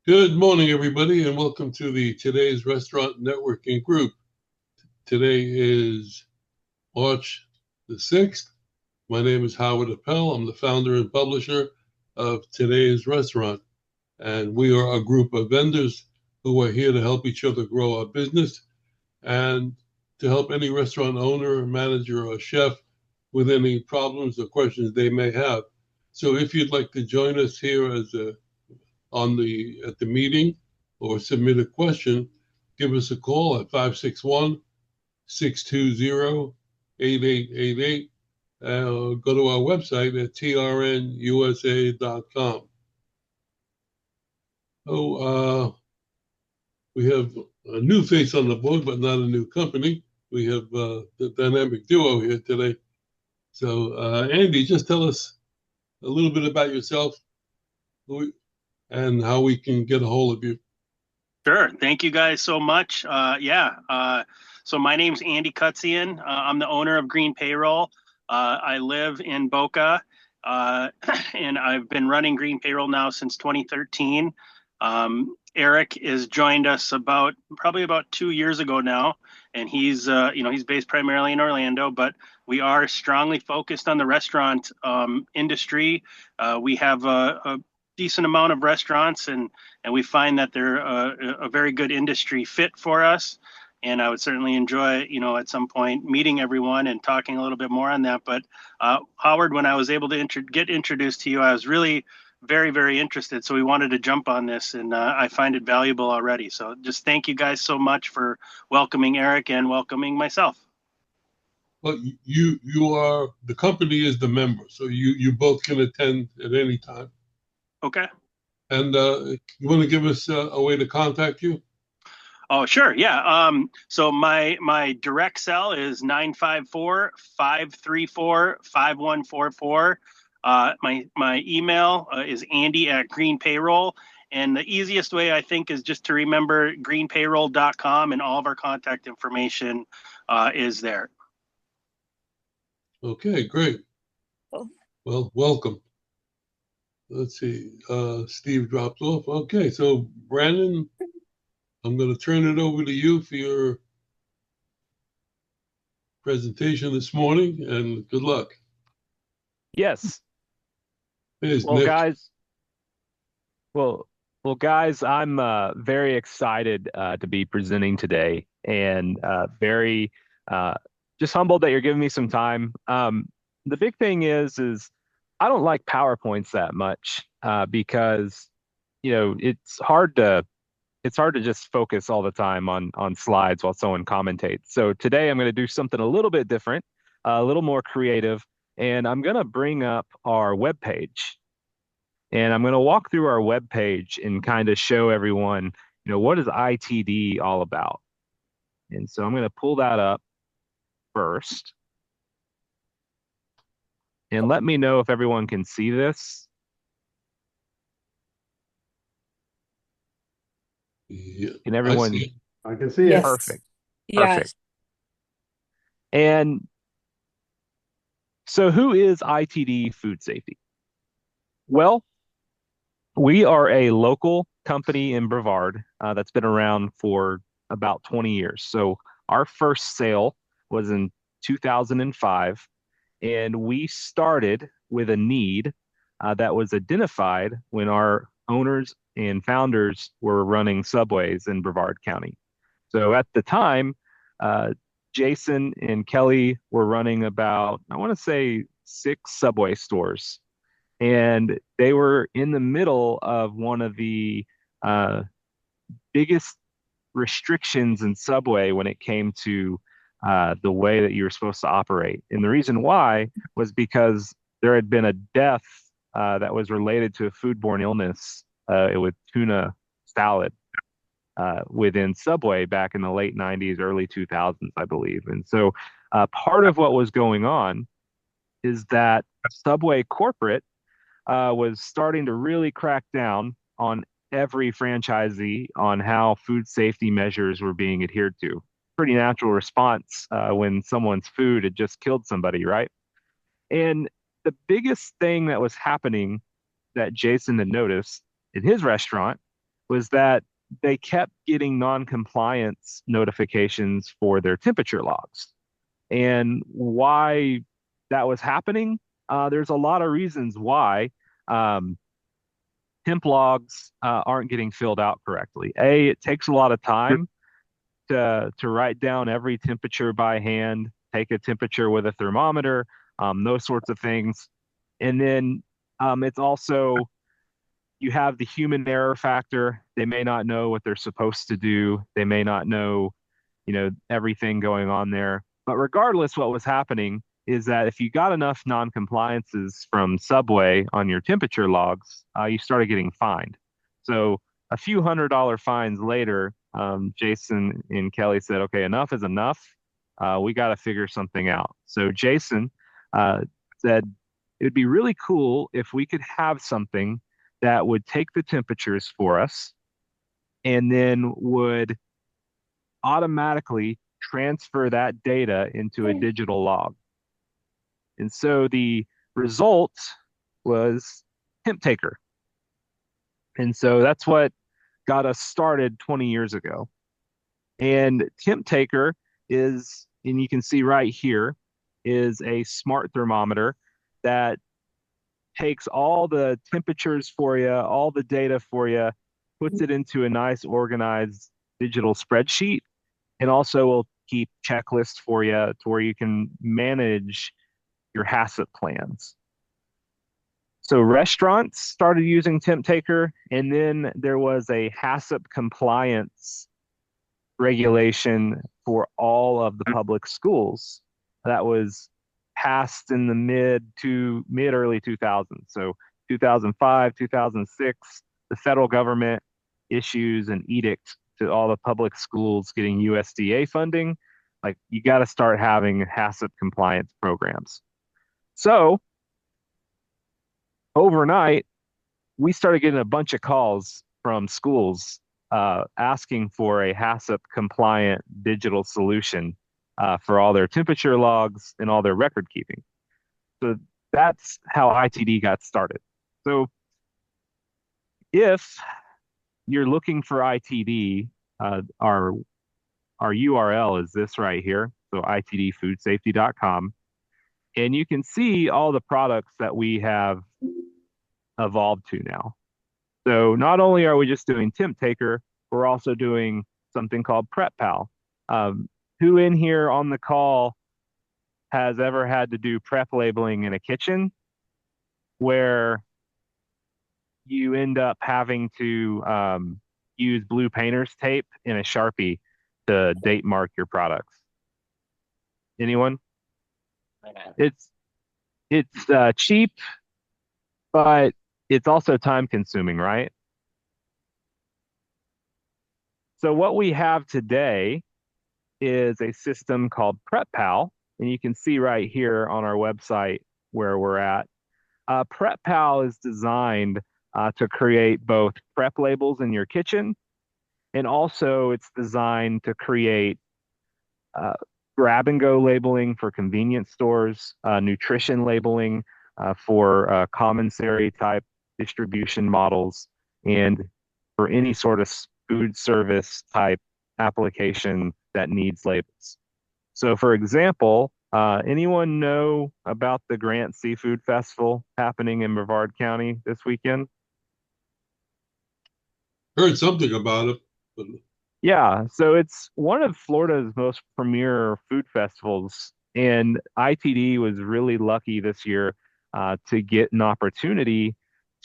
Good morning, everybody, and welcome to the Today's Restaurant Networking Group. Today is March the 6th. My name is Howard Appel. I'm the founder and publisher of Today's Restaurant, and we are a group of vendors who are here to help each other grow our business and to help any restaurant owner, manager, or chef with any problems or questions they may have. So if you'd like to join us here at the meeting or submit a question, give us a call at 561-620-8888. Go to our website at trnusa.com. We have a new face on the board, but not a new company. We have the dynamic duo here today. So, Andy, just tell us a little bit about yourself and how we can get a hold of you. Sure. Thank you guys so much. So my name's Andy Cutzian. I'm the owner of Green Payroll. I live in Boca, and I've been running Green Payroll now since 2013. Eric has joined us probably about 2 years ago now, and he's based primarily in Orlando, but we are strongly focused on the restaurant industry. We have a decent amount of restaurants, and we find that they're a very good industry fit for us. And I would certainly enjoy, at some point meeting everyone and talking a little bit more on that. But Howard, when I was able to get introduced to you, I was really very, very interested. So we wanted to jump on this, and I find it valuable already. So just thank you guys so much for welcoming Eric and welcoming myself. Well, the company is the member, so you both can attend at any time. Okay. And you want to give us a way to contact you? Oh, sure. Yeah. So my direct cell is 954-534-5144. My email is Andy@Green Payroll. And the easiest way, I think, is just to remember greenpayroll.com, and all of our contact information is there. Okay, great. Well, welcome. Let's see. Steve dropped off. Okay, so Brannon, I'm going to turn it over to you for your presentation this morning, and good luck. Yes. Here's Well, Nick. guys. Well, guys, I'm very excited to be presenting today, and very just humbled that you're giving me some time. The big thing is I don't like PowerPoints that much because it's hard to just focus all the time on slides while someone commentates. So today I'm going to do something a little bit different, a little more creative, and I'm going to bring up our webpage. And I'm going to walk through our webpage and kind of show everyone, what is ITD all about? And so I'm going to pull that up first. And let me know if everyone can see this. Yeah, Can everyone? I can see it. Yes. Perfect. Yes. Perfect. And so who is ITD Food Safety? Well, we are a local company in Brevard that's been around for about 20 years. So our first sale was in 2005, and we started with a need that was identified when our owners and founders were running Subways in Brevard County. So at the time, Jason and Kelly were running about, I want to say, 6 Subway stores. And they were in the middle of one of the biggest restrictions in Subway when it came to the way that you were supposed to operate. And the reason why was because there had been a death that was related to a foodborne illness with tuna salad within Subway back in the late 90s, early 2000s, I believe. And so part of what was going on is that Subway corporate was starting to really crack down on every franchisee on how food safety measures were being adhered to. Pretty natural response when someone's food had just killed somebody, right? And the biggest thing that was happening that Jason had noticed in his restaurant was that they kept getting non-compliance notifications for their temperature logs. And why that was happening, there's a lot of reasons why um, temp logs aren't getting filled out correctly. It takes a lot of time to write down every temperature by hand, take a temperature with a thermometer, those sorts of things. And then it's also you have the human error factor. They may not know what they're supposed to do. They may not know, everything going on there. But regardless, what was happening is that if you got enough non-compliances from Subway on your temperature logs, you started getting fined. So a few $100 fines later, Jason and Kelly said, okay, enough is enough. We got to figure something out. So Jason uh, said it would be really cool if we could have something that would take the temperatures for us and then would automatically transfer that data into a digital log. And so the result was Temp Taker. And so that's what got us started 20 years ago. And Temp Taker is, and you can see right here, is a smart thermometer that takes all the temperatures for you, all the data for you, puts it into a nice organized digital spreadsheet, and also will keep checklists for you to where you can manage your HACCP plans. So restaurants started using Temp Taker, and then there was a HACCP compliance regulation for all of the public schools that was passed in the mid early 2000s. So 2005, 2006, the federal government issues an edict to all the public schools getting USDA funding. Like you got to start having HACCP compliance programs. So overnight, we started getting a bunch of calls from schools asking for a HACCP compliant digital solution for all their temperature logs and all their record keeping. So that's how ITD got started. So if you're looking for ITD, our URL is this right here. So itdfoodsafety.com. And you can see all the products that we have evolved to now. So not only are we just doing Temp Taker, we're also doing something called Prep Pal. Who in here on the call has ever had to do prep labeling in a kitchen where you end up having to use blue painter's tape and a Sharpie to date mark your products? Anyone? It's cheap, but it's also time consuming, right? So what we have today is a system called Prep Pal, and you can see right here on our website where we're at. Prep Pal is designed to create both prep labels in your kitchen, and also it's designed to create grab and go labeling for convenience stores, nutrition labeling for commissary type distribution models, and for any sort of food service type application that needs labels. So, for example, anyone know about the Grant Seafood Festival happening in Brevard County this weekend? Heard something about it, but Yeah, so it's one of Florida's most premier food festivals, and ITD was really lucky this year to get an opportunity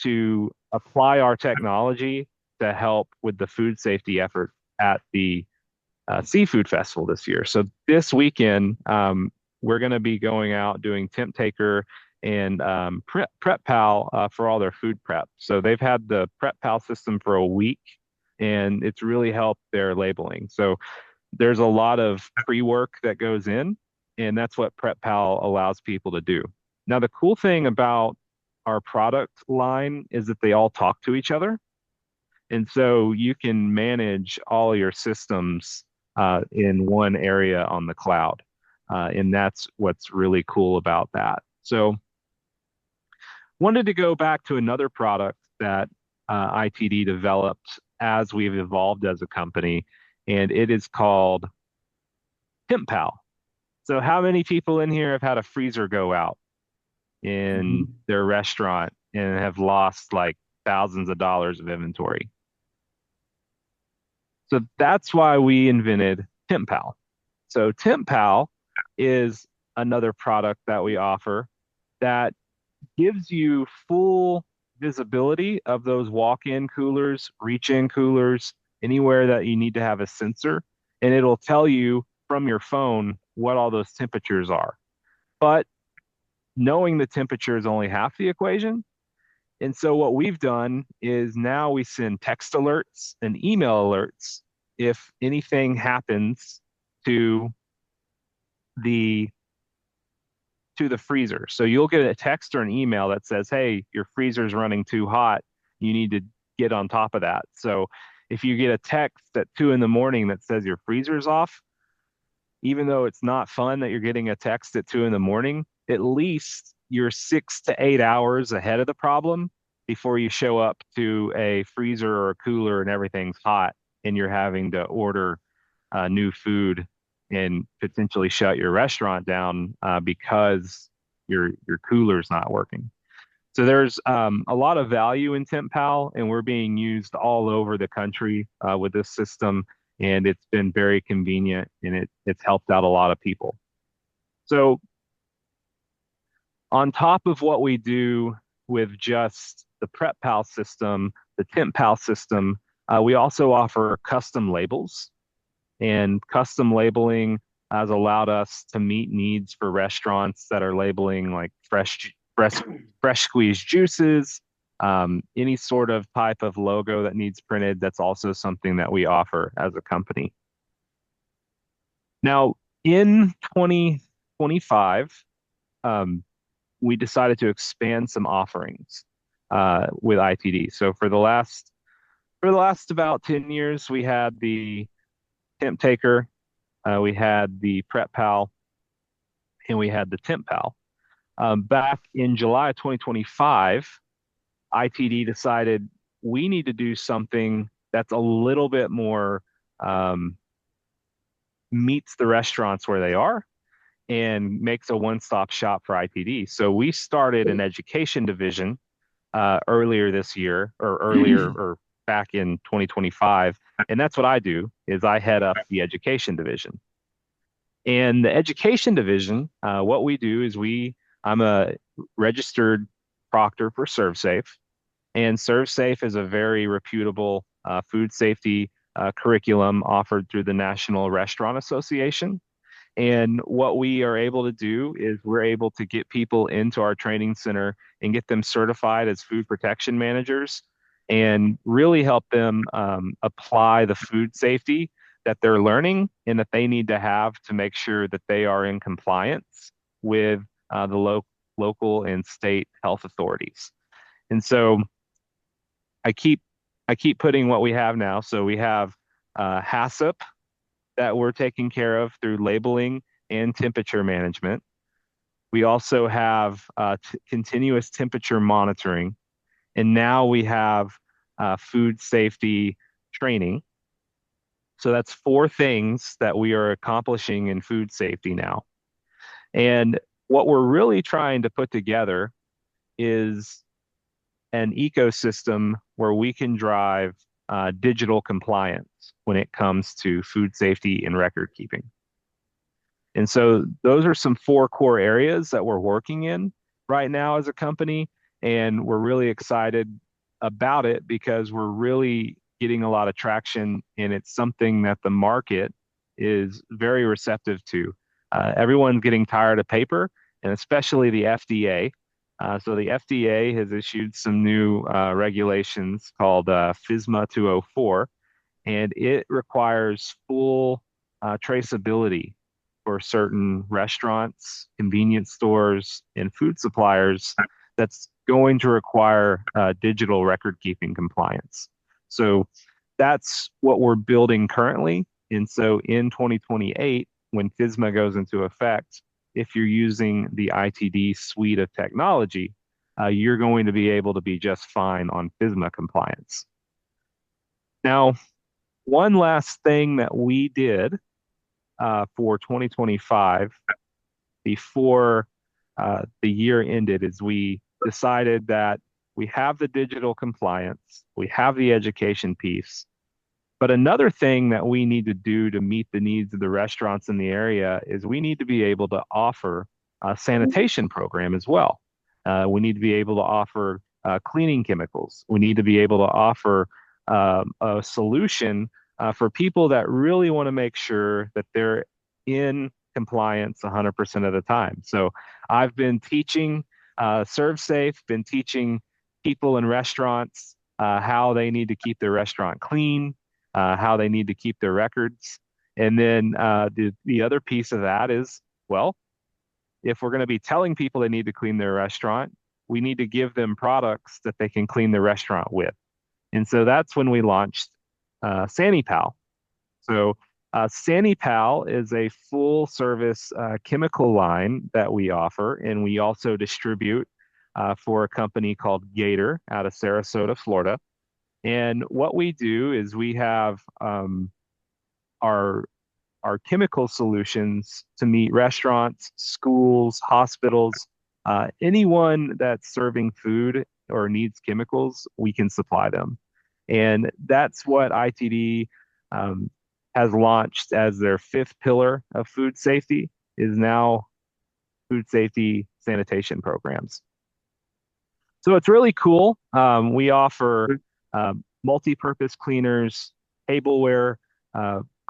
to apply our technology to help with the food safety effort at the Seafood Festival this year. So this weekend, we're going to be going out doing Temp Taker and Prep Pal for all their food prep. So they've had the Prep Pal system for a week, and it's really helped their labeling. So there's a lot of pre-work that goes in, and that's what Prep Pal allows people to do. Now, the cool thing about our product line is that they all talk to each other. And so you can manage all your systems in one area on the cloud. And that's what's really cool about that. So wanted to go back to another product that ITD developed as we've evolved as a company, and it is called TempPal. So, how many people in here have had a freezer go out in Mhm. their restaurant and have lost like thousands of dollars of inventory? So that's why we invented TempPal. So TempPal is another product that we offer that gives you full visibility of those walk-in coolers, reach-in coolers, anywhere that you need to have a sensor, and it'll tell you from your phone what all those temperatures are. But knowing the temperature is only half the equation. And so what we've done is now we send text alerts and email alerts if anything happens to the the freezer. So you'll get a text or an email that says, "Hey, your freezer's running too hot. You need to get on top of that." So if you get a text at 2 in the morning that says your freezer's off, even though it's not fun that you're getting a text at 2 in the morning, at least you're 6 to 8 hours ahead of the problem before you show up to a freezer or a cooler and everything's hot and you're having to order new food and potentially shut your restaurant down because your cooler's not working. So there's a lot of value in TempPal, and we're being used all over the country with this system, and it's been very convenient, and it's helped out a lot of people. So on top of what we do with just the PrepPal system, the TempPal system, we also offer custom labels, and custom labeling has allowed us to meet needs for restaurants that are labeling like fresh squeezed juices, any sort of type of logo that needs printed. That's also something that we offer as a company. Now, in 2025, um, we decided to expand some offerings with ITD. So for the last about 10 years, we had the Temp Taker, we had the Prep Pal, and we had the Temp Pal. Back in July of 2025, ITD decided we need to do something that's a little bit more um, meets the restaurants where they are and makes a one-stop shop for ITD. So we started an education division earlier this year or earlier or back in 2025. And that's what I do is I head up the education division. And the education division, what we do is I'm a registered proctor for ServSafe, and ServSafe is a very reputable food safety curriculum offered through the National Restaurant Association. And what we are able to do is we're able to get people into our training center and get them certified as food protection managers and really help them apply the food safety that they're learning and that they need to have to make sure that they are in compliance with the local and state health authorities. And so I keep I keep putting what we have now. So we have HACCP that we're taking care of through labeling and temperature management. We also have continuous temperature monitoring, and now we have food safety training. So that's four things that we are accomplishing in food safety now. And what we're really trying to put together is an ecosystem where we can drive digital compliance when it comes to food safety and record keeping. And so those are some four core areas that we're working in right now as a company. And we're really excited about it because we're really getting a lot of traction and it's something that the market is very receptive to. Everyone's getting tired of paper and especially the FDA. So the FDA has issued some new regulations called FSMA 204, and it requires full traceability for certain restaurants, convenience stores, and food suppliers that's going to require digital record keeping compliance. So that's what we're building currently. And so in 2028, when FSMA goes into effect, if you're using the ITD suite of technology, you're going to be able to be just fine on FSMA compliance. Now, one last thing that we did for 2025 before the year ended is we decided that we have the digital compliance, we have the education piece, but another thing that we need to do to meet the needs of the restaurants in the area is we need to be able to offer a sanitation program as well. We need to be able to offer cleaning chemicals. We need to be able to offer a solution for people that really want to make sure that they're in compliance 100% of the time. So I've been teaching ServeSafe, been teaching people in restaurants how they need to keep their restaurant clean, how they need to keep their records. And then the other piece of that is, well, if we're going to be telling people they need to clean their restaurant, we need to give them products that they can clean the restaurant with. And so that's when we launched SaniPal. So SaniPal is a full service chemical line that we offer, and we also distribute for a company called Gator out of Sarasota, Florida. And what we do is we have our chemical solutions to meet restaurants, schools, hospitals, anyone that's serving food or needs chemicals, we can supply them. And that's what ITD has launched as their fifth pillar of food safety is now food safety sanitation programs. So it's really cool. We offer multi-purpose cleaners, tableware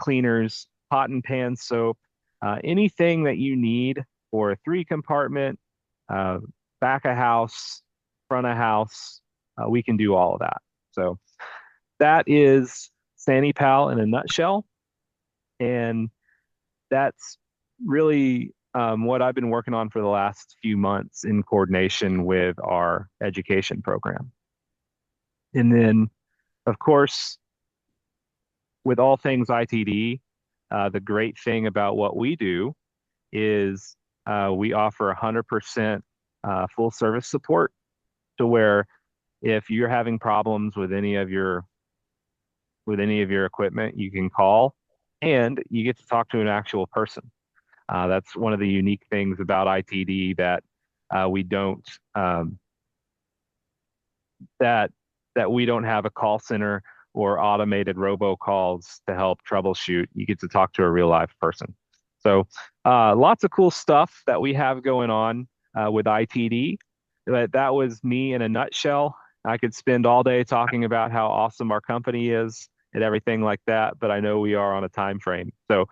cleaners, pot and pan soap, anything that you need for a 3-compartment, back of house, front of house, we can do all of that. So that is SaniPal in a nutshell. And that's really what I've been working on for the last few months in coordination with our education program. And then, of course, with all things ITD, the great thing about what we do is we offer 100% full service support to where if you're having problems with any of your equipment, you can call and you get to talk to an actual person. That's one of the unique things about ITD that we don't that we don't have a call center or automated robocalls to help troubleshoot. You get to talk to a real live person. So lots of cool stuff that we have going on with ITD. But that was me in a nutshell. I could spend all day talking about how awesome our company is and everything like that, but I know we are on a time frame. So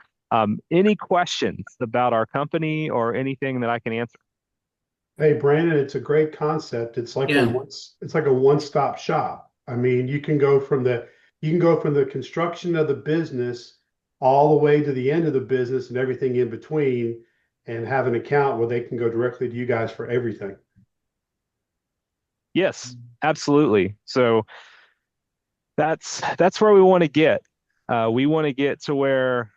any questions about our company or anything that I can answer? Hey, Brandon, it's a great concept. It's like Yeah. it's like a one-stop shop. I mean, you can go from the construction of the business all the way to the end of the business and everything in between and have an account where they can go directly to you guys for everything. Yes, absolutely. So that's where we want to get. We want to get to where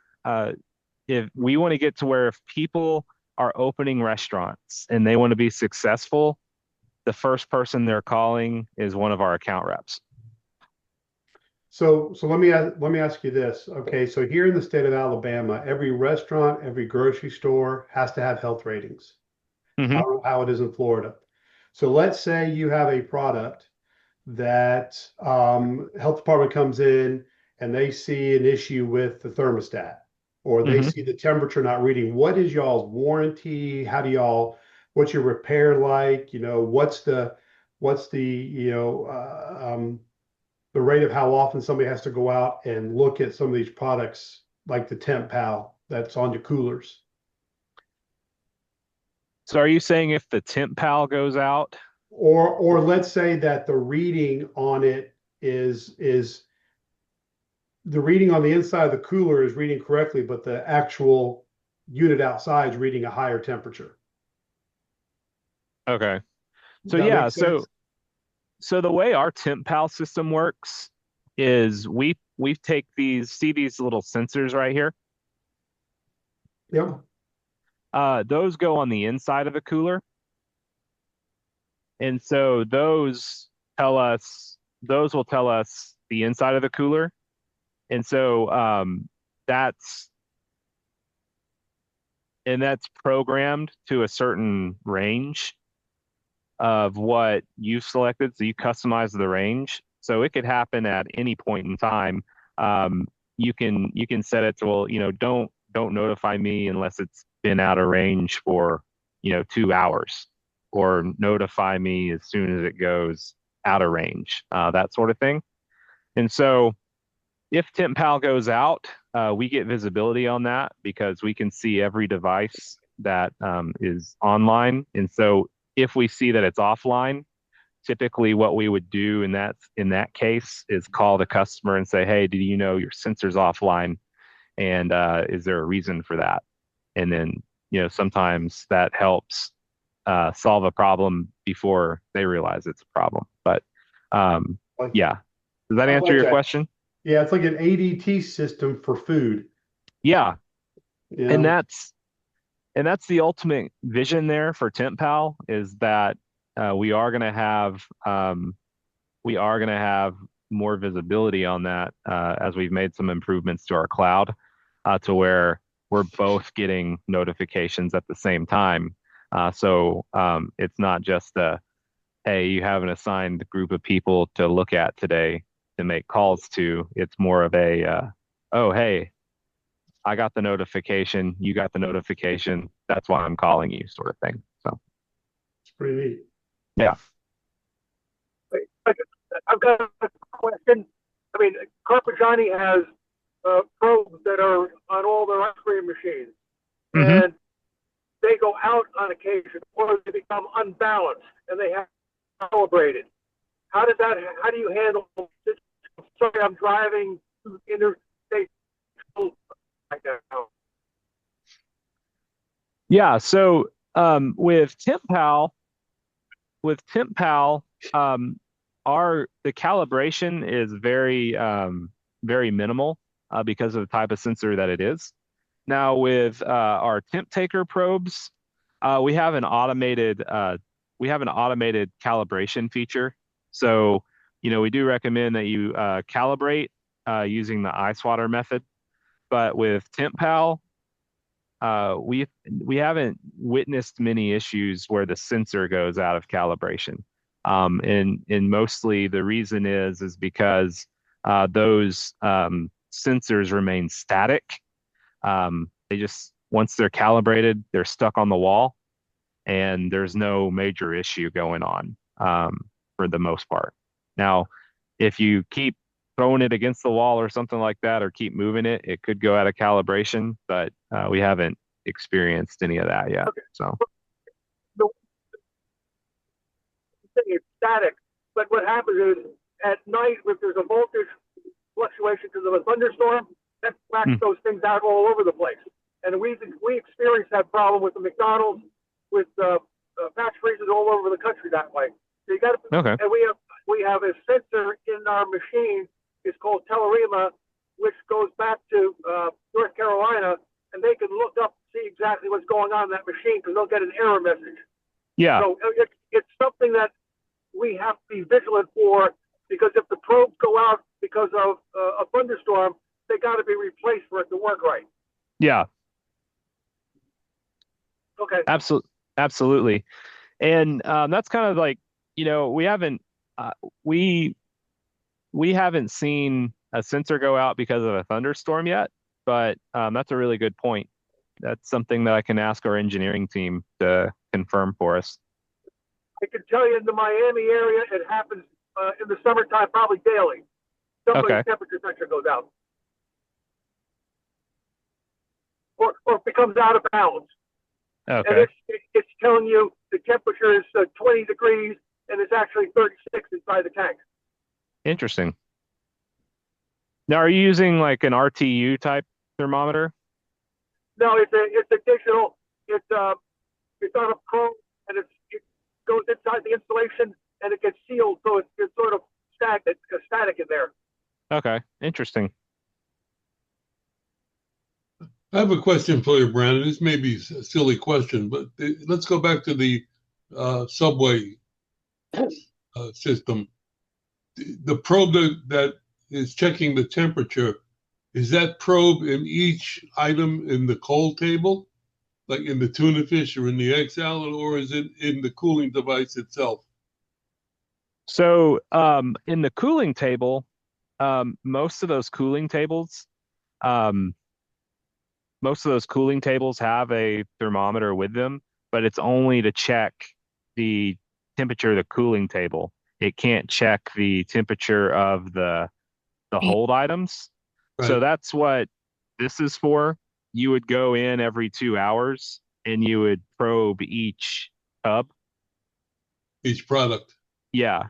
if people are opening restaurants and they want to be successful, the first person they're calling is one of our account reps. So let me ask you this. Okay, so here in the state of Alabama, every restaurant, every grocery store has to have health ratings. Mm-hmm. I don't know how it is in Florida. So let's say you have a product that health department comes in and they see an issue with the thermostat or they Mm-hmm. see the temperature not reading. What is y'all's warranty? What's your repair like? The rate of how often somebody has to go out and look at some of these products like the Temp Pal that's on your coolers. So are you saying if the temp pal goes out? Or let's say that the reading on it is the reading on the inside of the cooler is reading correctly, but the actual unit outside is reading a higher temperature. Okay. Does So that yeah, make sense? so the way our temp pal system works is we take these little sensors right here. Yep. Those go on the inside of the cooler. And so those will tell us the inside of the cooler. And so that's programmed to a certain range of what you've selected. So you customize the range. So it could happen at any point in time. You can set it to, well, don't notify me unless it's been out of range for 2 hours, or notify me as soon as it goes out of range, that sort of thing. And so if TempPal goes out, we get visibility on that because we can see every device that is online. And so if we see that it's offline, typically what we would do in that case is call the customer and say, hey, did you know your sensor's offline? And is there a reason for that? And then, sometimes that helps solve a problem before they realize it's a problem. But yeah, does that answer your question? Yeah, it's like an ADT system for food. Yeah, You and know? that's the ultimate vision there for TempPal, is that we are going to have more visibility on that as we've made some improvements to our cloud to where we're both getting notifications at the same time. So it's not just hey, you have an assigned group of people to look at today to make calls to. It's more of oh, hey, I got the notification, you got the notification, that's why I'm calling you, sort of thing. So It's pretty neat. yeah. I've got a question. I mean, Carpigiani has probes that are on all their ice cream machines, Mm-hmm. and they go out on occasion, or they become unbalanced, and they have to be calibrated. How do you handle this? Sorry, I'm driving interstate right now. Yeah. So with TempPal, the calibration is very minimal because of the type of sensor that it is. Now with our temp taker probes, we have an automated calibration feature. So we do recommend that you calibrate using the ice water method. But with TempPal, we haven't witnessed many issues where the sensor goes out of calibration. And mostly the reason is because those sensors remain static. They just, once they're calibrated, they're stuck on the wall, and there's no major issue going on for the most part. Now, if you keep throwing it against the wall or something like that, or keep moving it, it could go out of calibration, but we haven't experienced any of that yet. Okay. So The thing is static, but what happens is at night, if there's a voltage fluctuation because of a thunderstorm, that whacks those things out all over the place. And we experienced that problem with the McDonald's, with patch freezers all over the country that way. So you got to, okay. and we have a sensor in our machine. It's called Telerima, which goes back to North Carolina, and they can look up, see exactly what's going on in that machine because they'll get an error message. Yeah. So it's something that we have to be vigilant for, because if the probes go out because of a thunderstorm, they got to be replaced for it to work right. Yeah. Okay. Absolutely. And that's kind of like, we haven't seen a sensor go out because of a thunderstorm yet, but that's a really good point. That's something that I can ask our engineering team to confirm for us. I can tell you in the Miami area, it happens in the summertime probably daily. Somebody's temperature sensor goes out. Or becomes out of balance. Okay. And it's telling you the temperature is 20 degrees and it's actually 36 inside the tank. Interesting. Now, are you using like an RTU type thermometer? No, it's a digital. It's on a probe, and it goes inside the installation and it gets sealed, so it's sort of static in there. Okay, interesting. I have a question for you, Brannon. This may be a silly question, but let's go back to the subway system. The probe that is checking the temperature, is that probe in each item in the cold table, like in the tuna fish or in the egg salad, or is it in the cooling device itself? So in the cooling table, most of those cooling tables, um, have a thermometer with them, but it's only to check the temperature of the cooling table. It can't check the temperature of the hold items. So Right. that's what this is for. You would go in every 2 hours and you would probe each tub. Each product. Yeah.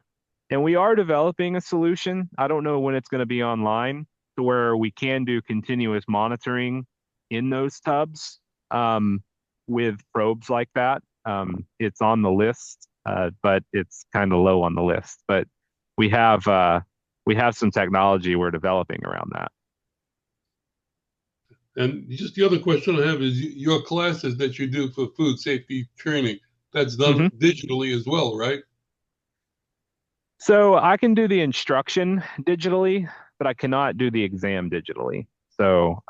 And we are developing a solution. I don't know when it's going to be online to where we can do continuous monitoring in those tubs with probes like that. It's on the list, but it's kind of low on the list. But we have uh, we have some technology we're developing around that. And just the other question I have is your classes that you do for food safety training, that's done Mhm. digitally as well, right? So I can do the instruction digitally, but I cannot do the exam digitally. So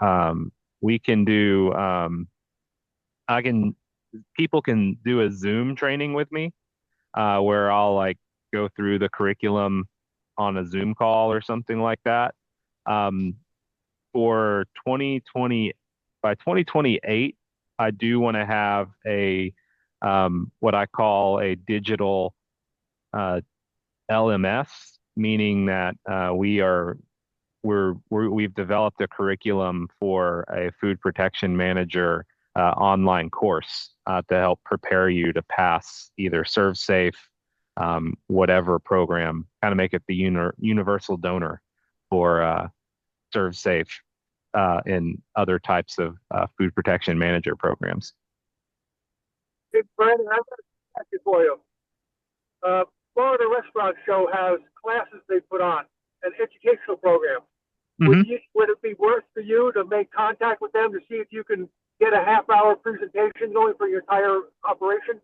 we can do I can people can do a Zoom training with me where I'll like go through the curriculum on a Zoom call or something like that. Um, for 2020, by 2028, I do want to have a what I call a digital uh, LMS, meaning that we've developed a curriculum for a food protection manager online course to help prepare you to pass either Serve Safe, whatever program, kind of make it the universal donor for Serve Safe and other types of food protection manager programs. Hey, Brandon, I've got a question for you. Florida Restaurant Show has classes they put on, an educational program. Mm-hmm. Would it be worth for you to make contact with them to see if you can get a half-hour presentation going for your entire operation?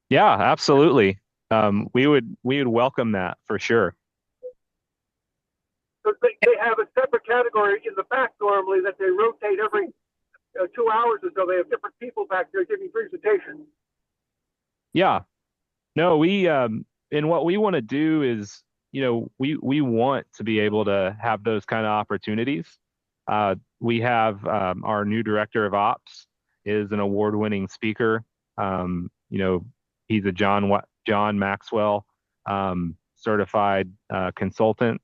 Yeah, absolutely. We would welcome that for sure. Because they have a separate category in the back normally that they rotate every 2 hours or so. They have different people back there giving presentations. Yeah. No, and what we want to do is, we want to be able to have those kind of opportunities. We have our new director of ops is an award-winning speaker. He's a John Maxwell certified consultant,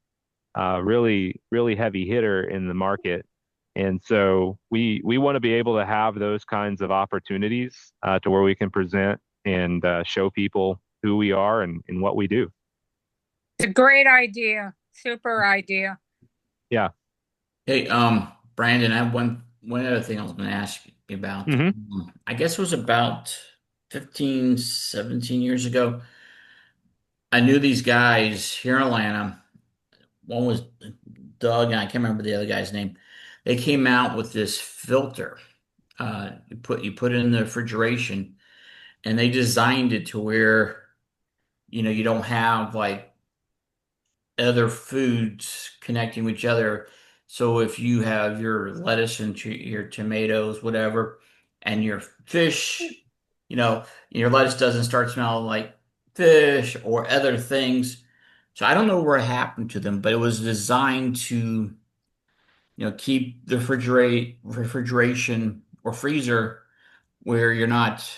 really, really heavy hitter in the market. And so we want to be able to have those kinds of opportunities to where we can present and show people who we are and what we do. It's a great idea. Super idea. Yeah. Hey, Brandon, I have one other thing I was going to ask you about. Hmm. I guess it was about 15, 17 years ago. I knew these guys here in Atlanta. One was Doug, and I can't remember the other guy's name. They came out with this filter. You put it in the refrigeration, and they designed it to where you don't have like other foods connecting with each other. So if you have your lettuce and your tomatoes, whatever, and your fish, your lettuce doesn't start smelling like fish or other things. So I don't know what happened to them, but it was designed to, keep the refrigeration or freezer where you're not,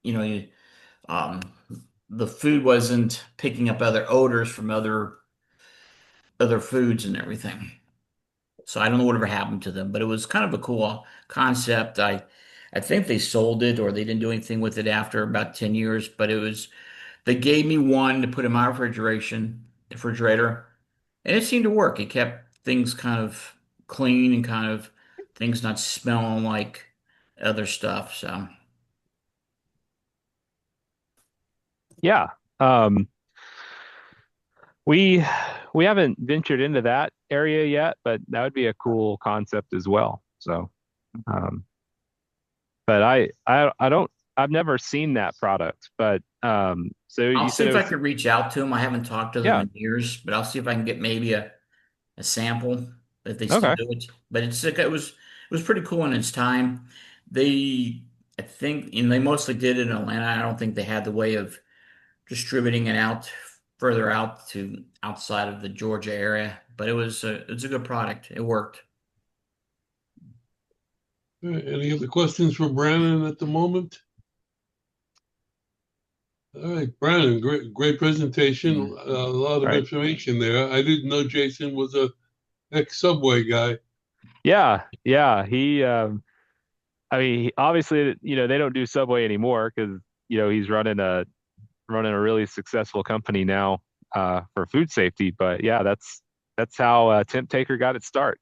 you know, you, um, the food wasn't picking up other odors from other foods and everything. So I don't know whatever happened to them, but it was kind of a cool concept. I think they sold it or they didn't do anything with it after about 10 years, but they gave me one to put in my refrigerator, and it seemed to work. It kept things kind of clean and kind of things not smelling like other stuff. So Yeah. Um, we we haven't ventured into that area yet, but that would be a cool concept as well. So, um, but I don't I've never seen that product, but So I'll you see said it if I was, could reach out to them. I haven't talked to them yeah, in years, but I'll see if I can get maybe a sample if they still okay. do it. But it was pretty cool in its time. They I think and they mostly did it in Atlanta. I don't think they had the way of distributing it out further out to outside of the Georgia area. But it's a good product. It worked. All right, any other questions for Brannon at the moment? All right, Brannon, great presentation. Mm. A lot of Right. information there. I didn't know Jason was a ex-Subway guy. Yeah, yeah. I mean, obviously, they don't do Subway anymore because, he's running a really successful company now for food safety. But yeah, that's how Temp Taker got its start.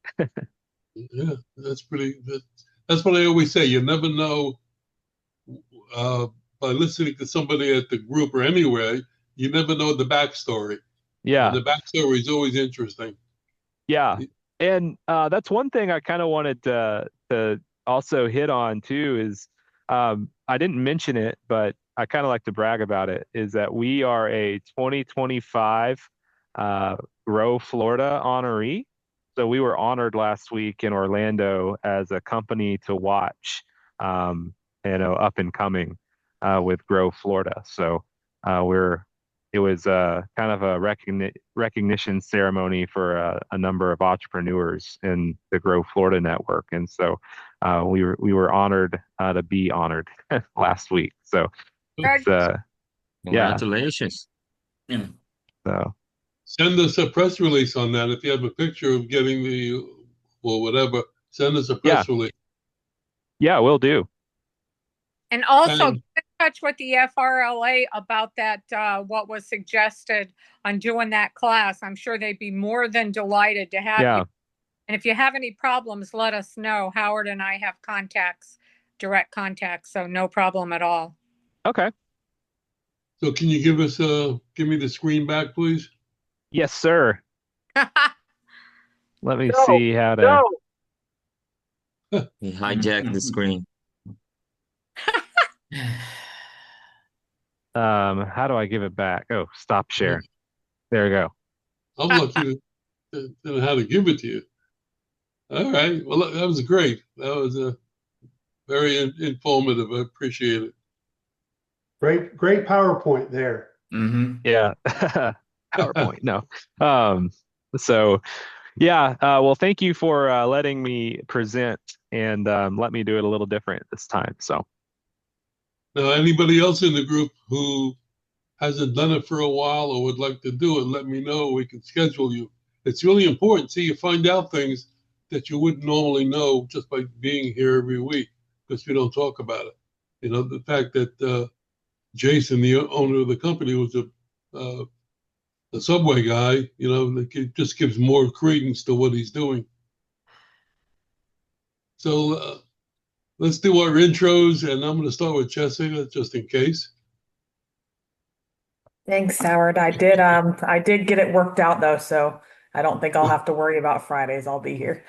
Yeah, that's what I always say. You never know uh, by listening to somebody at the group or anywhere, you never know the backstory. And Yeah, the backstory is always interesting. yeah. And that's one thing I kind of wanted to also hit on too is I didn't mention it, but I kind of like to brag about it, is that we are a 2025 uh, Grow Florida honoree. So we were honored last week in Orlando as a company to watch, um, up and coming with Grow Florida. So we're it was kind of a recognition ceremony for a number of entrepreneurs in the Grow Florida network, and so we were honored to be honored last week. So it's yeah. Congratulations. Yeah. So Send us a press release on that. If you have a picture of getting the or whatever, send us a yeah, press release. yeah, will do. And also And get in touch with the FRLA about that, what was suggested on doing that class. I'm sure they'd be more than delighted to have you. Yeah, And if you have any problems, let us know. Howard and I have contacts, direct contacts, so no problem at all. okay. so can you give me the screen back, please? Yes, sir. Let me No, see how to. no. He hijacked the screen. How do I give it back? Oh, stop share. There we go. I'm lucky to know how to give it to you. All right. Well, that was great. That was very informative. I appreciate it. Great PowerPoint there. Hmm. Yeah. PowerPoint. No. Um, so yeah, well, thank you for letting me present and let me do it a little different this time. So Now, anybody else in the group who hasn't done it for a while or would like to do it, let me know. We can schedule you. It's really important. See, you find out things that you wouldn't normally know just by being here every week because we don't talk about it. The fact that Jason, the owner of the company, was a Subway guy, it just gives more credence to what he's doing. So let's do our intros, and I'm going to start with Jessica just in case. Thanks, Howard. I did get it worked out though, so I don't think I'll have to worry about Fridays. I'll be here.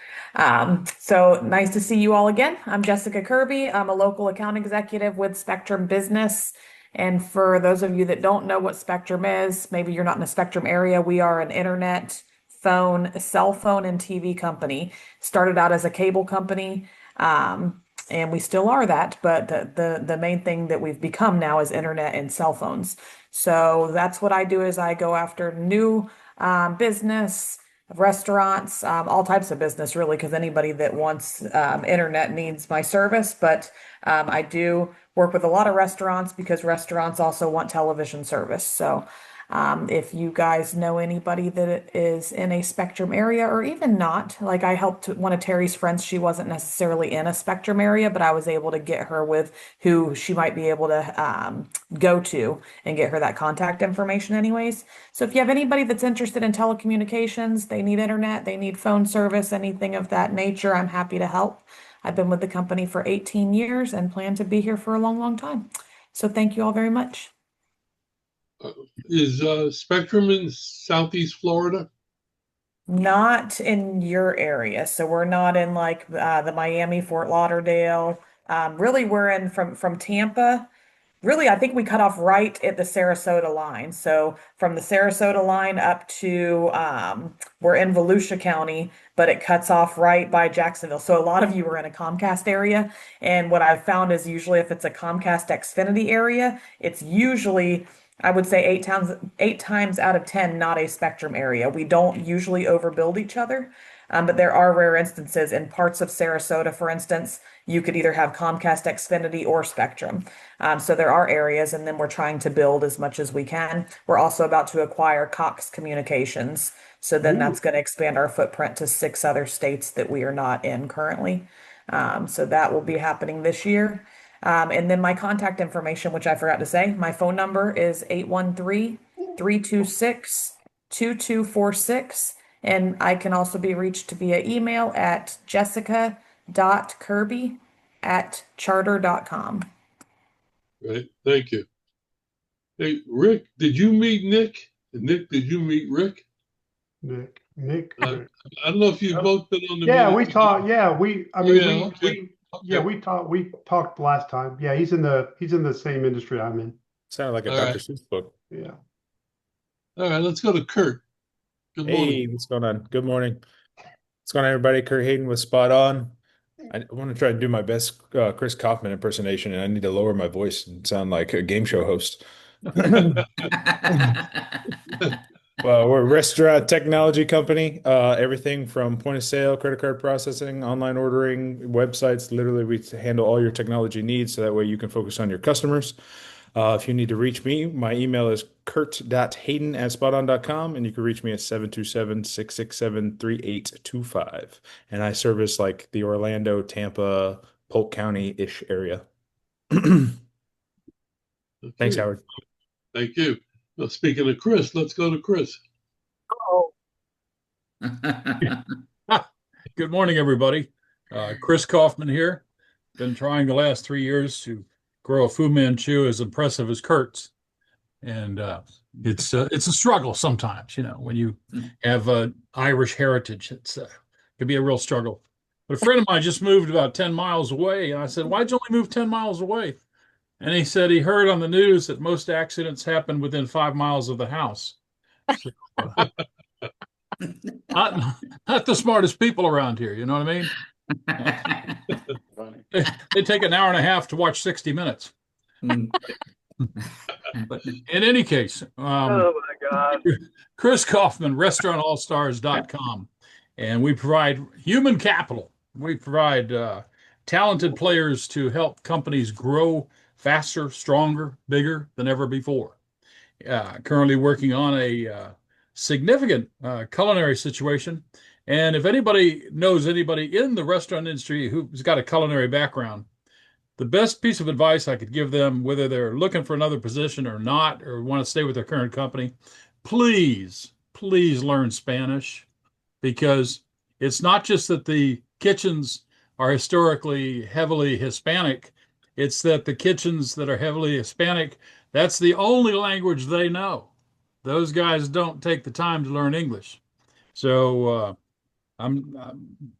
So nice to see you all again. I'm Jessica Kirby. I'm a local account executive with Spectrum Business. And for those of you that don't know what Spectrum is, maybe you're not in a Spectrum area, we are an internet, cell phone, and TV company. Started out as a cable company. And we still are that, but the main thing that we've become now is internet and cell phones. So that's what I do is I go after new business, restaurants, all types of business really, because anybody that wants internet needs my service. But I do work with a lot of restaurants because restaurants also want television service. So if you guys know anybody that is in a Spectrum area or even not, like I helped one of Terry's friends, she wasn't necessarily in a Spectrum area, but I was able to get her with who she might be able to go to and get her that contact information anyways. So if you have anybody that's interested in telecommunications, they need internet, they need phone service, anything of that nature, I'm happy to help. I've been with the company for 18 years and plan to be here for a long, long time. So thank you all very much. Is Spectrum in Southeast Florida? Not in your area. So we're not in like the Miami, Fort Lauderdale. Really, we're in from Tampa. really, I think we cut off right at the Sarasota line. So from the Sarasota line up to we're in Volusia County, but it cuts off right by Jacksonville. So a lot of you are in a Comcast area. And what I've found is usually if it's a Comcast Xfinity area, it's usually I would say eight times out of 10, not a Spectrum area. We don't usually overbuild each other. But there are rare instances in parts of Sarasota, for instance, you could either have Comcast Xfinity or Spectrum. So there are areas, and then we're trying to build as much as we can. We're also about to acquire Cox Communications. So then that's going to expand our footprint to 6 other states that we are not in currently. So that will be happening this year. And then my contact information, which I forgot to say, my phone number is 813-326-2246. And I can also be reached via email at jessica.kirby@charter.com. Right. Thank you. Hey, Rick, did you meet Nick? And Nick, did you meet Rick? Nick. I don't know if you've both been on the Yeah, meeting. we talked. Yeah, I mean, Yeah, okay. we talked last time. Yeah, he's in the same industry I'm in. Sounded like a All Dr. right. Seuss book. Yeah. All right, let's go to Kurt. Good Hey, morning. what's going on? Good morning. What's going on, everybody? Kurt Hayden with Spot On. I want to try to do my best Chris Kaufman impersonation, and I need to lower my voice and sound like a game show host. Well, we're a restaurant technology company. Everything from point of sale, credit card processing, online ordering, websites. Literally, we handle all your technology needs so that way you can focus on your customers. If you need to reach me, my email is kurt.hayden@spoton.com, and you can reach me at 727-667-3825. And I service like the Orlando, Tampa, Polk County-ish area. Thanks, Okay. Howard. Thank you. Well, speaking of Chris, let's go to Chris. Oh, Good morning, everybody. Chris Kaufman here. Been trying the last 3 years to grow a Fu Manchu as impressive as Kurt's, and it's a struggle sometimes. You know, when you have Irish heritage, it can be a real struggle. But a friend of mine just moved about 10 miles away, and I said, "Why'd you only move 10 miles away?" And he said he heard on the news that most accidents happen within 5 miles of the house. So, not the smartest people around here, you know what I mean? They take an hour and a half to watch 60 Minutes. But in any case, oh my God. Chris Kaufman, restaurantallstars.com. And we provide human capital. We provide talented players to help companies grow faster, stronger, bigger than ever before. Currently working on a significant culinary situation. And if anybody knows anybody in the restaurant industry who's got a culinary background, the best piece of advice I could give them, whether they're looking for another position or not, or want to stay with their current company, please, please learn Spanish, because it's not just that the kitchens are historically heavily Hispanic, it's that the kitchens that are heavily Hispanic, that's the only language they know. Those guys don't take the time to learn English. So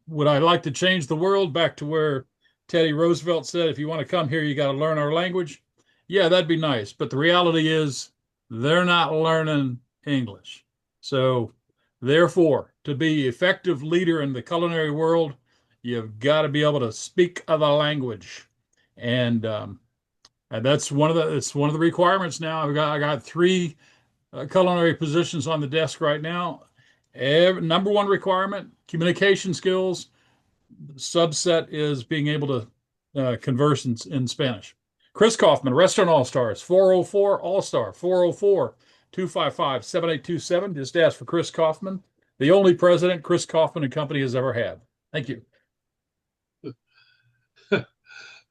would I like to change the world back to where Teddy Roosevelt said, if you want to come here, you got to learn our language? Yeah, that'd be nice. But the reality is they're not learning English. So therefore, to be effective leader in the culinary world, you've got to be able to speak the language. And that's one of the requirements now. I got 3 culinary positions on the desk right now. Number 1 requirement, communication skills. Subset is being able to converse in Spanish. Chris Kaufman, Restaurant All Stars, 404 All Star, 404-255-7827. Just ask for Chris Kaufman, the only president Chris Kaufman and Company has ever had. Thank you. All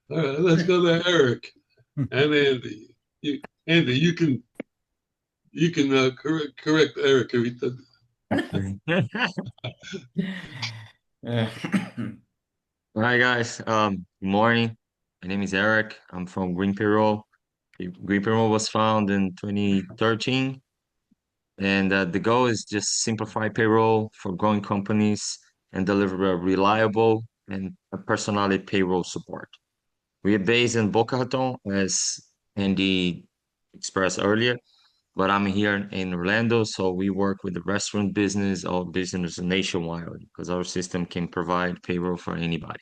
right, let's go to Eric and Andy. Andy, you can correct Eric if he does. Hi guys. Good morning. My name is Eric. I'm from Green Payroll. Green Payroll was founded in 2013, and the goal is just simplify payroll for growing companies and deliver a reliable and a personality payroll support. We are based in Boca Raton, as Andy expressed earlier. But I'm here in Orlando, so we work with the restaurant business or business nationwide because our system can provide payroll for anybody.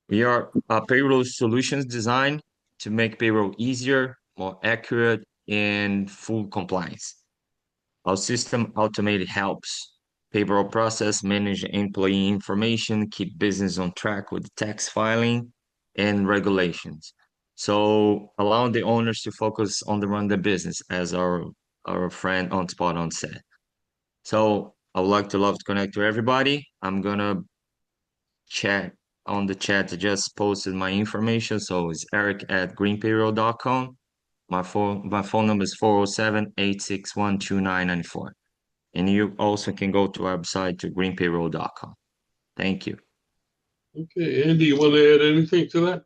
We are a payroll solutions designed to make payroll easier, more accurate, and full compliance. Our system automated helps payroll process, manage employee information, keep business on track with tax filing and regulations. So allowing the owners to focus on the run the business, as our friend on spot on said. So I would like to love to connect to everybody. I'm gonna chat on the chat. I just posted my information. So it's eric@greenpayroll.com. My phone number is 407-861-2994. And you also can go to our website to greenpayroll.com. Thank you. Okay, Andy, you want to add anything to that?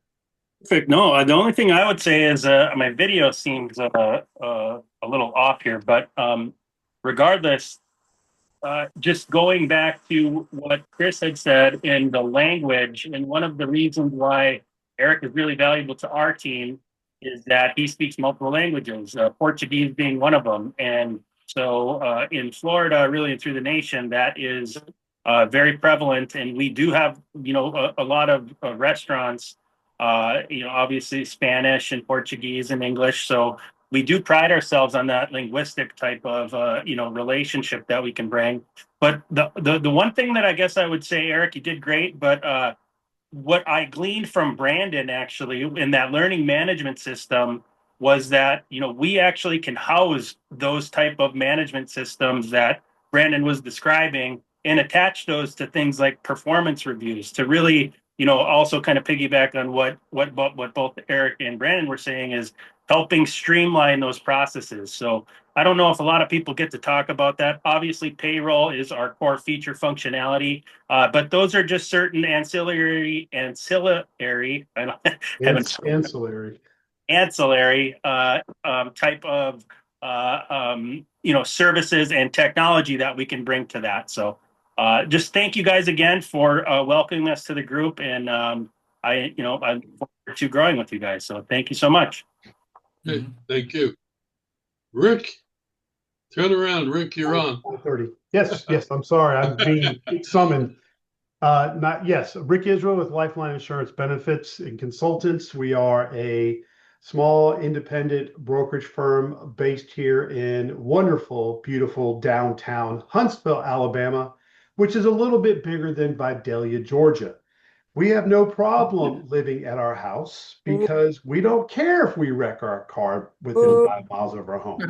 Perfect. No, the only thing I would say is my video seems a little off here, but regardless, just going back to what Chris had said in the language, and one of the reasons why Eric is really valuable to our team is that he speaks multiple languages, Portuguese being one of them. And so in Florida, really and through the nation, that is very prevalent. And we do have, a lot of restaurants, obviously Spanish and Portuguese and English. So we do pride ourselves on that linguistic type of relationship that we can bring. But the one thing that I guess I would say, Eric, you did great, but what I gleaned from Brannon actually in that learning management system was that we actually can house those type of management systems that Brannon was describing and attach those to things like performance reviews to really also kind of piggyback on what both Eric and Brannon were saying is helping streamline those processes. So I don't know if a lot of people get to talk about that. Obviously, payroll is our core feature functionality, but those are just certain ancillary type of services and technology that we can bring to that. So just thank you guys again for welcoming us to the group, and I'm forward to growing with you guys. So thank you so much. Okay, thank you. Rick, turn around. Rick, you're on. 5:30. Yes, I'm sorry. I'm being summoned. Rick Israel with Lifeline Insurance Benefits and Consultants. We are a small independent brokerage firm based here in wonderful, beautiful downtown Huntsville, Alabama, which is a little bit bigger than Vidalia, Georgia. We have no problem living at our house because we don't care if we wreck our car within 5 miles of our home.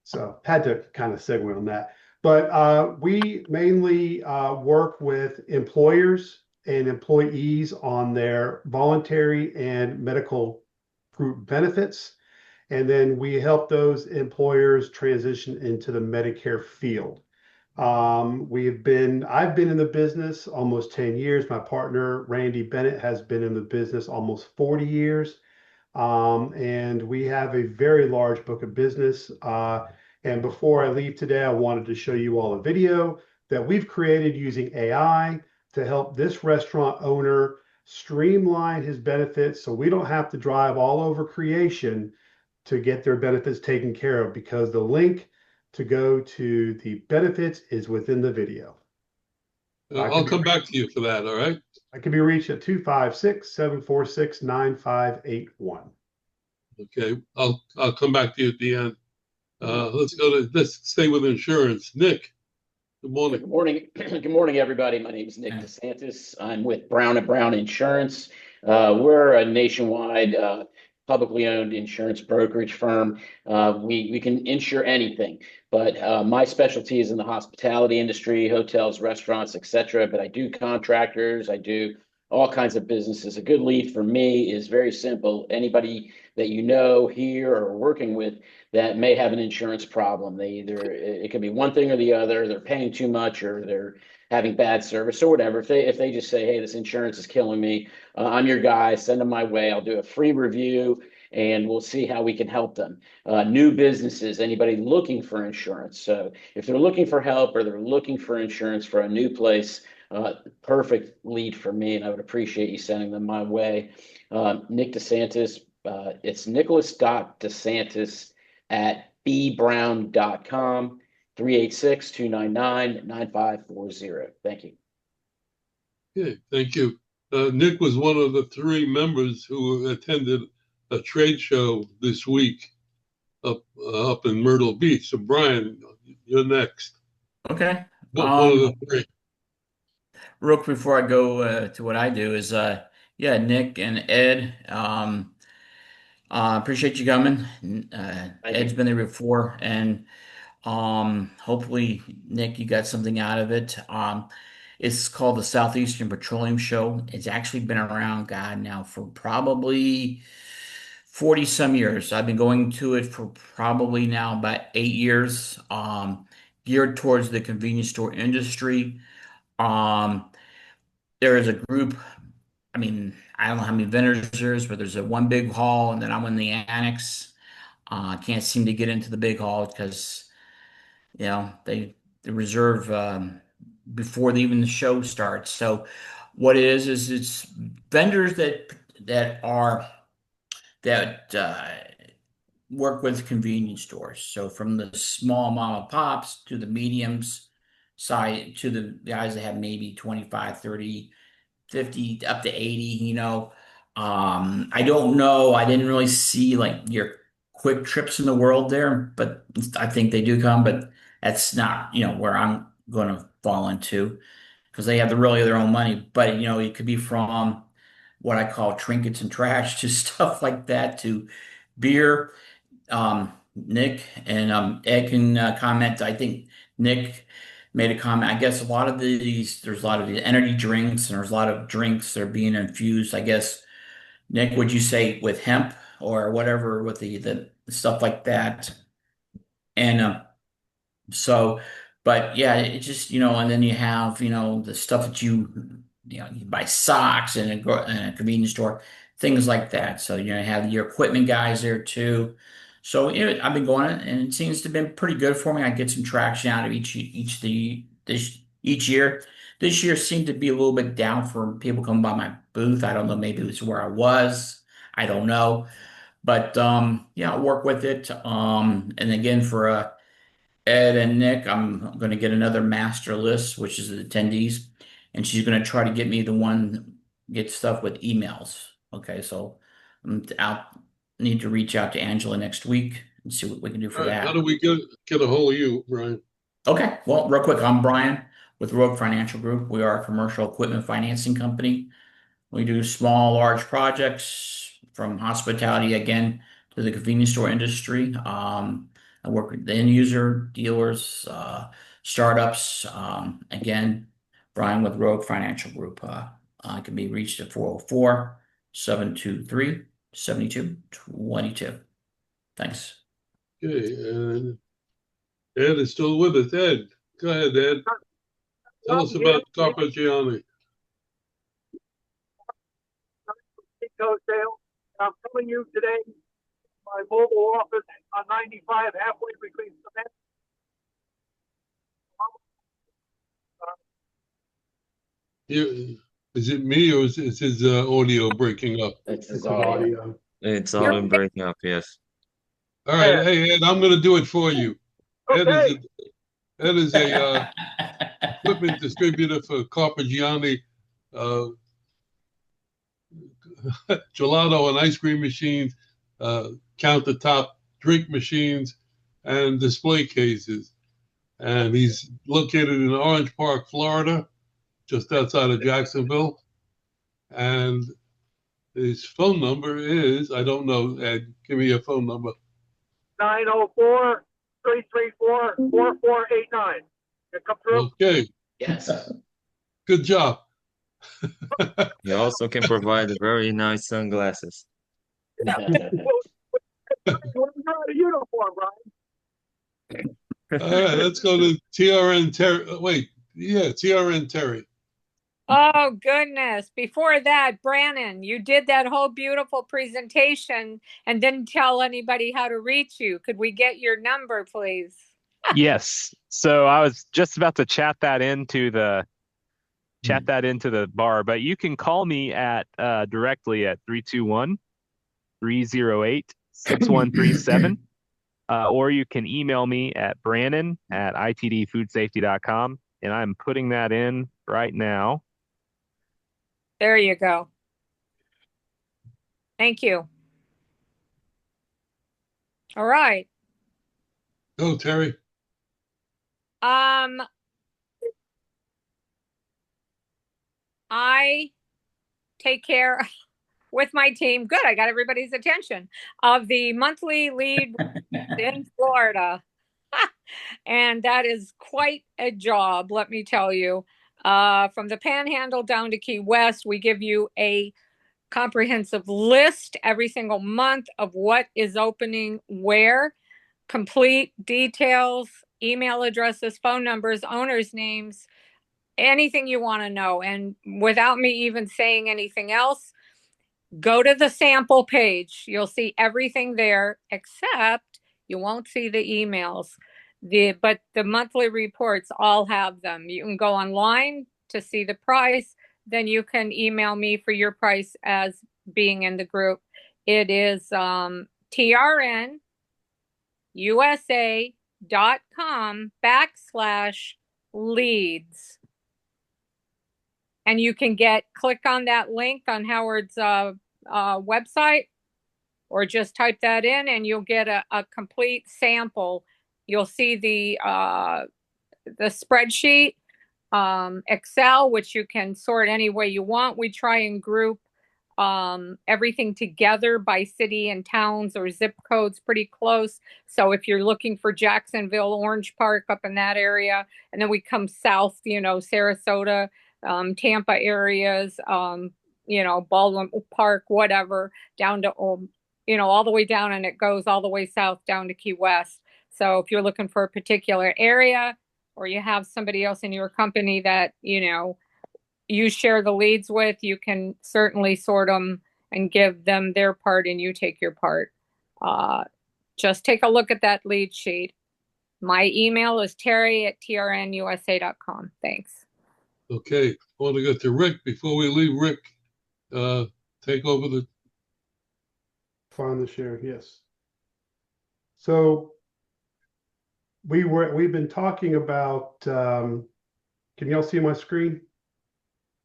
So had to kind of segue on that. But we mainly work with employers and employees on their voluntary and medical group benefits. And then we help those employers transition into the Medicare field. I've been in the business almost 10 years. My partner, Randy Bennett, has been in the business almost 40 years. And we have a very large book of business. And before I leave today, I wanted to show you all a video that we've created using AI to help this restaurant owner streamline his benefits so we don't have to drive all over creation to get their benefits taken care of, because the link to go to the benefits is within the video. I'll come back to you for that, all right? I can be reached at 256-746-9581. Okay, I'll come back to you at the end. Let's stay with insurance. Nick, good morning. Good morning. Good morning, everybody. My name is Nick DeSantis. I'm with Brown & Brown Insurance. We're a nationwide publicly owned insurance brokerage firm. We can insure anything, but my specialty is in the hospitality industry, hotels, restaurants, etc. But I do contractors, I do all kinds of businesses. A good lead for me is very simple. Anybody that you know here or working with that may have an insurance problem. It could be one thing or the other. They're paying too much or they're having bad service or whatever. If they just say, hey, this insurance is killing me, I'm your guy, send them my way. I'll do a free review and we'll see how we can help them. New businesses, anybody looking for insurance. So if they're looking for help or they're looking for insurance for a new place, perfect lead for me, and I would appreciate you sending them my way. Nick DeSantis, It's Nicholas.DeSantis at bbrown.com, 386-299-9540. Thank you. Okay, thank you. Nick was one of the 3 members who attended a trade show this week up in Myrtle Beach. So Brian, you're next. Okay. One of the 3. Real quick before I go to what I do is, yeah, Nick and Ed, appreciate you coming. Ed's been there before, and hopefully, Nick, you got something out of it. It's called the Southeastern Petroleum Show. It's actually been around, God, now for probably 40 some years. I've been going to it for probably now about 8 years, geared towards the convenience store industry. Um, there is a group, I mean, I don't know how many vendors there is, but there's a one big hall, and then I'm in the annex. Can't seem to get into the big hall because they reserve before even the show starts. So what it is it's vendors that work with convenience stores. So from the small mom and pops to the mediums side to the guys that have maybe 25, 30, 50 up to 80. I don't know. I didn't really see like your quick trips in the world there, but I think they do come, but that's not, where I'm going to fall into because they have the really their own money. But, it could be from what I call trinkets and trash to stuff like that to beer. Nick and Ed can comment. I think Nick made a comment. I guess there's a lot of the energy drinks and there's a lot of drinks that are being infused. I guess, Nick, would you say with hemp or whatever with the stuff like that? And so, but yeah, it just, and then you have, the stuff that you buy socks in a convenience store, things like that. So, you have your equipment guys there too. So, I've been going and it seems to have been pretty good for me. I get some traction out of each year. This year seemed to be a little bit down for people coming by my booth. I don't know, maybe it was where I was. I don't know. But yeah, I'll work with it. And again, for Ed and Nick, I'm going to get another master list, which is the attendees, and she's going to try to get stuff with emails. Okay, so need to reach out to Angela next week and see what we can do for that. How do we get a hold of you, Brian? Okay, well, real quick, I'm Brian with Rogue Financial Group. We are a commercial equipment financing company. We do small, large projects from hospitality again to the convenience store industry. I work with the end user, dealers, startups. Again, Brian with Rogue Financial Group. I can be reached at 404-723-7222. Thanks. Okay, and Ed is still with us. Ed, go ahead, Ed. Tell us about Carpigiani. Sale. I'm coming you today, my mobile office on 95, halfway between cement. Is it me or is his audio breaking up? It's his It's an audio. audio. It's all been breaking up, yes. All right, hey Ed, I'm going to do it for you. Okay. Ed is a equipment distributor for Carpigiani, gelato and ice cream machines, countertop drink machines, and display cases. And he's located in Orange Park, Florida, just outside of Jacksonville. And his phone number is, I don't know, Ed, give me your phone number. 904-334-4489. It come through? Okay, Yes. good job. He also can provide very nice sunglasses. Well, you're not a uniform, Brian. All right, let's go to TRN Terry. TRN Terry. Oh, goodness. Before that, Brannon, you did that whole beautiful presentation and didn't tell anybody how to reach you. Could we get your number, please? Yes. So I was just about to chat that into the bar, but you can call me at directly at 321 308-6137. Or you can email me at brannon@itdfoodsafety.com, and I'm putting that in right now. There you go. Thank you. All right. Go, Terry. I take care with my team. Good. I got everybody's attention of the monthly lead in Florida. And that is quite a job, let me tell you. From the Panhandle down to Key West, we give you a comprehensive list every single month of what is opening where, complete details, email addresses, phone numbers, owners' names, anything you want to know. And without me even saying anything else, go to the sample page. You'll see everything there, except you won't see the emails. But the monthly reports all have them. You can go online to see the price. Then you can email me for your price as being in the group. It is trnusa.com/leads. And you can click on that link on Howard's website, or just type that in and you'll get a complete sample. You'll see the spreadsheet, Excel, which you can sort any way you want. We try and group everything together by city and towns or zip codes pretty close. So if you're looking for Jacksonville, Orange Park up in that area, and then we come south, Sarasota, Tampa areas, Baldwin Park, whatever, down to, all the way down, and it goes all the way south down to Key West. So if you're looking for a particular area, or you have somebody else in your company that, you share the leads with, you can certainly sort them and give them their part and you take your part. Just take a look at that lead sheet. My email is terry@trnusa.com. Thanks. Okay, I want to go to Rick. Before we leave, Rick, take over the... Find the share, yes. So we've been talking about, can y'all see my screen?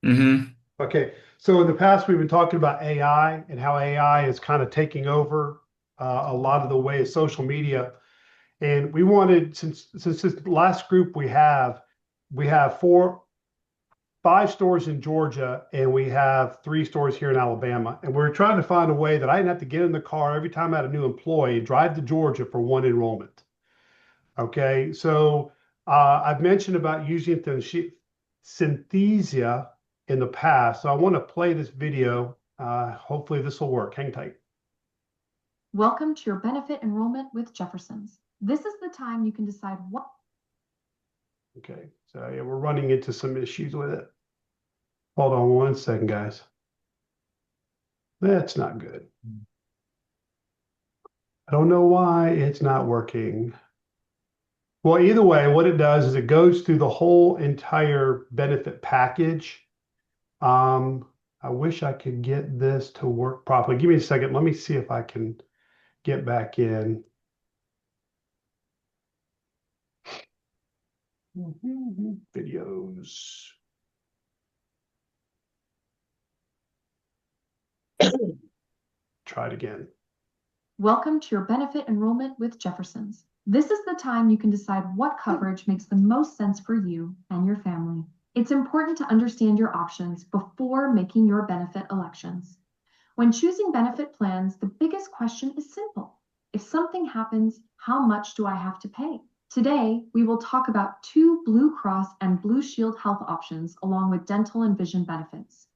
Mm-hmm. Okay, so in the past, we've been talking about AI and how AI is kind of taking over a lot of the way of social media. And we wanted, since this last group we have 5 stores in Georgia, and we have 3 stores here in Alabama. And we're trying to find a way that I didn't have to get in the car every time I had a new employee, drive to Georgia for one enrollment. Okay, so I've mentioned about using Synthesia in the past. So I want to play this video. Hopefully this will work. Hang tight. Welcome to your benefit enrollment with Jefferson's. This is the time you can decide what. Okay, so yeah, we're running into some issues with it. Hold on one second, guys. That's not good. I don't know why it's not working. Well, either way, what it does is it goes through the whole entire benefit package. I wish I could get this to work properly. Give me a second. Let me see if I can get back in. Videos. Try it again. Welcome to your benefit enrollment with Jefferson's. This is the time you can decide what coverage makes the most sense for you and your family. It's important to understand your options before making your benefit elections. When choosing benefit plans, the biggest question is simple. If something happens, how much do I have to pay? Today, we will talk about 2 Blue Cross and Blue Shield health options along with dental and vision benefits.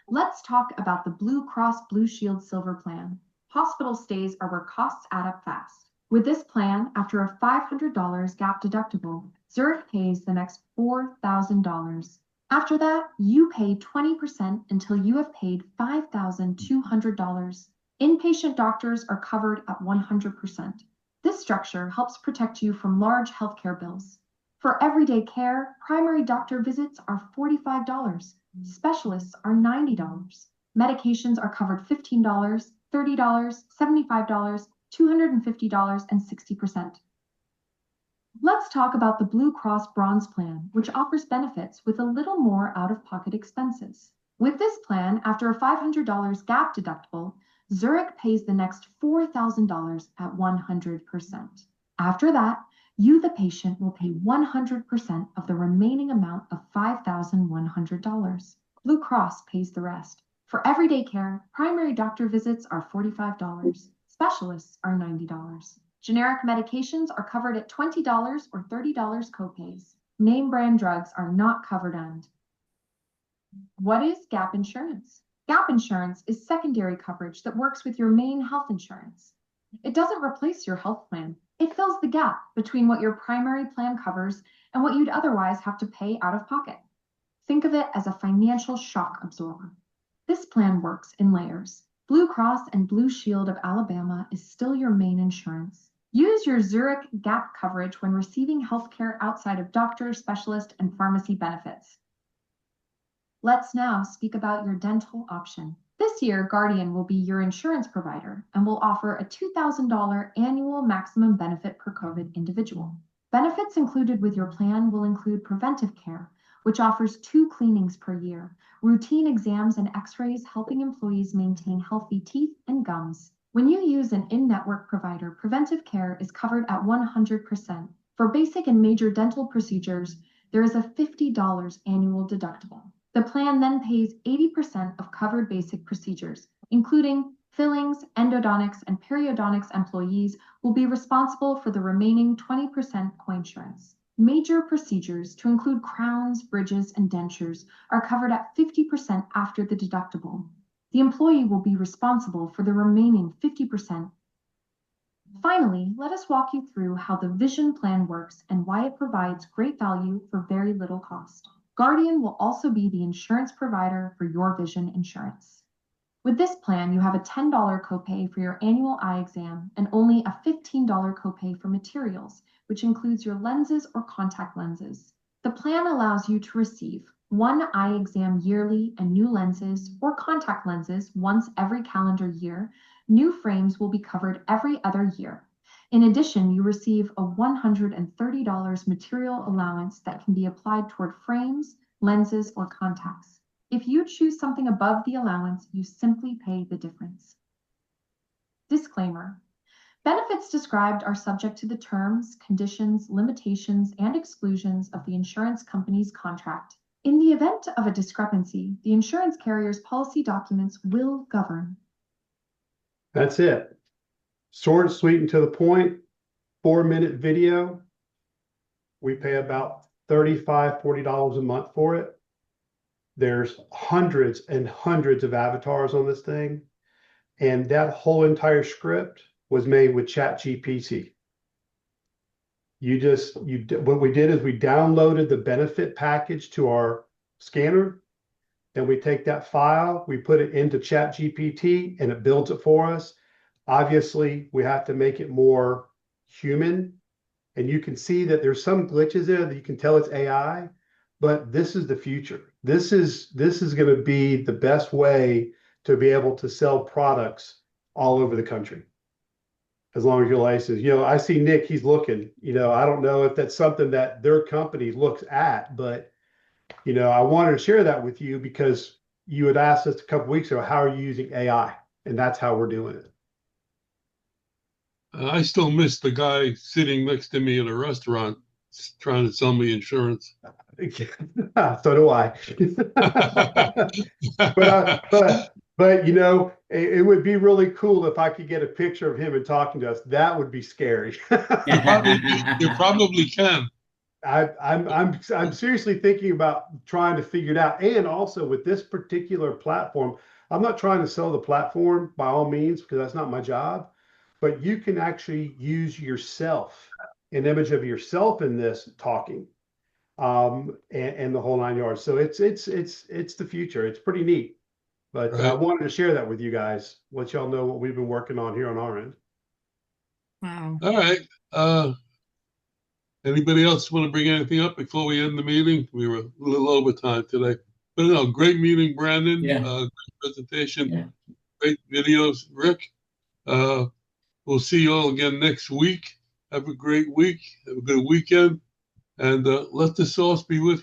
Let's talk about the Blue Cross Blue Shield Silver Plan. Hospital stays are where costs add up fast. With this plan, after a $500 gap deductible, Zurich pays the next $4,000. After that, you pay 20% until you have paid $5,200. Inpatient doctors are covered at 100%. This structure helps protect you from large healthcare bills. For everyday care, primary doctor visits are $45. Specialists are $90. Medications are covered $15, $30, $75, $250, and 60%. Let's talk about the Blue Cross Bronze Plan, which offers benefits with a little more out-of-pocket expenses. With this plan, after a $500 gap deductible, Zurich pays the next $4,000 at 100%. After that, you, the patient, will pay 100% of the remaining amount of $5,100. Blue Cross pays the rest. For everyday care, primary doctor visits are $45. Specialists are $90. Generic medications are covered at $20 or $30 copays. Name brand drugs are not covered and. What is gap insurance? Gap insurance is secondary coverage that works with your main health insurance. It doesn't replace your health plan. It fills the gap between what your primary plan covers and what you'd otherwise have to pay out of pocket. Think of it as a financial shock absorber. This plan works in layers. Blue Cross and Blue Shield of Alabama is still your main insurance. Use your Zurich Gap coverage when receiving healthcare outside of doctor, specialist, and pharmacy benefits. Let's now speak about your dental option. This year, Guardian will be your insurance provider and will offer a $2,000 annual maximum benefit per COVID individual. Benefits included with your plan will include preventive care, which offers 2 cleanings per year, routine exams and x-rays helping employees maintain healthy teeth and gums. When you use an in-network provider, preventive care is covered at 100%. For basic and major dental procedures, there is a $50 annual deductible. The plan then pays 80% of covered basic procedures, including fillings, endodontics, and periodontics. Employees will be responsible for the remaining 20% coinsurance. Major procedures, to include crowns, bridges, and dentures, are covered at 50% after the deductible. The employee will be responsible for the remaining 50%. Finally, let us walk you through how the Vision Plan works and why it provides great value for very little cost. Guardian will also be the insurance provider for your vision insurance. With this plan, you have a $10 copay for your annual eye exam and only a $15 copay for materials, which includes your lenses or contact lenses. The plan allows you to receive 1 eye exam yearly and new lenses or contact lenses once every calendar year. New frames will be covered every other year. In addition, you receive a $130 material allowance that can be applied toward frames, lenses, or contacts. If you choose something above the allowance, you simply pay the difference. Disclaimer. Benefits described are subject to the terms, conditions, limitations, and exclusions of the insurance company's contract. In the event of a discrepancy, the insurance carrier's policy documents will govern. That's it. Short, sweet, and to the point. 4-minute video. We pay about $35, $40 a month for it. There's hundreds and hundreds of avatars on this thing. And that whole entire script was made with ChatGPT. What we did is we downloaded the benefit package to our scanner. Then we take that file, we put it into ChatGPT, and it builds it for us. Obviously, we have to make it more human. And you can see that there's some glitches there that you can tell it's AI, but this is the future. This is going to be the best way to be able to sell products all over the country. As long as your license, I see Nick, he's looking, I don't know if that's something that their company looks at, but, I wanted to share that with you because you had asked us a couple weeks ago, how are you using AI? And that's how we're doing it. I still miss the guy sitting next to me at a restaurant trying to sell me insurance. So do I. But it would be really cool if I could get a picture of him and talking to us. That would be scary. You probably can. I'm seriously thinking about trying to figure it out. And also with this particular platform, I'm not trying to sell the platform by all means, because that's not my job. But you can actually use yourself, an image of yourself in this talking, and the whole 9 yards. So it's the future. It's pretty neat. But Right. I wanted to share that with you guys, let y'all know what we've been working on here on our end. Wow. All right. Anybody else want to bring anything up before we end the meeting? We were a little over time today. But no, great meeting, Brandon. Yeah. Great presentation, Yeah. great videos, Rick. We'll see you all again next week. Have a great week. Have a good weekend. And let the sauce be with you.